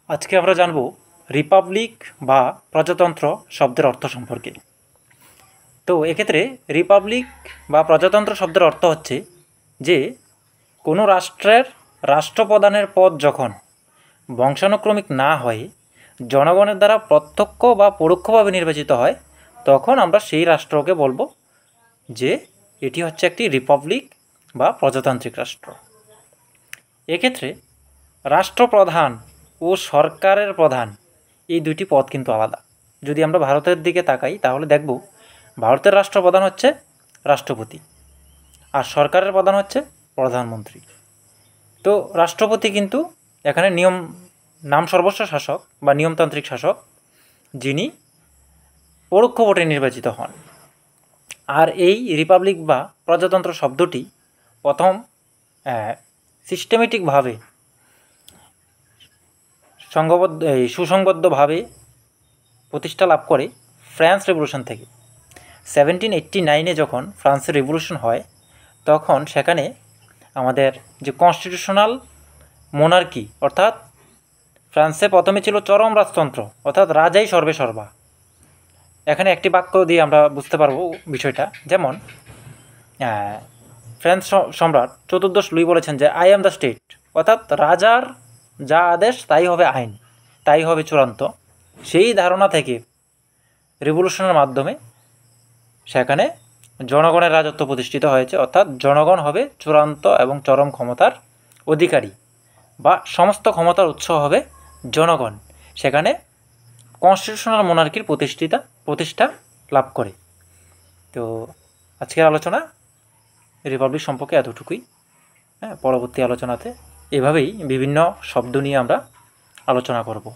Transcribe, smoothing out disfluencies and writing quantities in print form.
আজকে আমরা জানব রিপাবলিক বা প্রজাতন্ত্র শব্দের অর্থ সম্পর্কে। তো এক্ষেত্রে রিপাবলিক বা প্রজাতন্ত্র শব্দের অর্থ হচ্ছে যে কোনো রাষ্ট্রের রাষ্ট্রপ্রধানের পদ যখন বংশানুক্রমিক না হয়ে জনগণের দ্বারা প্রত্যক্ষ বা পরোক্ষভাবে নির্বাচিত হয়, তখন আমরা সেই রাষ্ট্রকে বলবো যে এটি হচ্ছে একটি রিপাবলিক বা প্রজাতান্ত্রিক রাষ্ট্র। এক্ষেত্রে রাষ্ট্রপ্রধান ও সরকারের প্রধান এই দুইটি পদ কিন্তু আলাদা। যদি আমরা ভারতের দিকে তাকাই তাহলে দেখব ভারতের রাষ্ট্রপ্রধান হচ্ছে রাষ্ট্রপতি আর সরকারের প্রধান হচ্ছে প্রধানমন্ত্রী। তো রাষ্ট্রপতি কিন্তু এখানে নাম সর্বস্ব শাসক বা নিয়মতান্ত্রিক শাসক, যিনি পরোক্ষ ভোটে নির্বাচিত হন। আর এই রিপাবলিক বা প্রজাতন্ত্র শব্দটি প্রথম সিস্টেমেটিকভাবে সুসংবদ্ধভাবে প্রতিষ্ঠা লাভ করে ফ্রান্স রেভলিউশন থেকে। 1789 যখন ফ্রান্সের রেভলিউশন হয়, তখন সেখানে আমাদের যে কনস্টিটিউশনাল মোনার্কি, অর্থাৎ ফ্রান্সে প্রথমে ছিল চরম রাজতন্ত্র, অর্থাৎ রাজাই সর্বে সর্বা। এখানে একটি বাক্য দিয়ে আমরা বুঝতে পারবো বিষয়টা। যেমন ফ্রান্স সম্রাট চতুর্দশ লুই বলেছেন যে আই অ্যাম দ্য স্টেট, অর্থাৎ রাজার যা আদেশ তাই হবে আইন, তাই হবে চূড়ান্ত। সেই ধারণা থেকে রেভলিউশনের মাধ্যমে সেখানে জনগণের রাজত্ব প্রতিষ্ঠিত হয়েছে, অর্থাৎ জনগণ হবে চূড়ান্ত এবং চরম ক্ষমতার অধিকারী, বা সমস্ত ক্ষমতার উৎস হবে জনগণ। সেখানে কনস্টিটিউশনাল মোনার্কির প্রতিষ্ঠা লাভ করে। তো আজকের আলোচনা রিপাবলিক সম্পর্কে এতটুকুই। পরবর্তী আলোচনাতে এভাবেই বিভিন্ন শব্দ নিয়ে আমরা আলোচনা করব।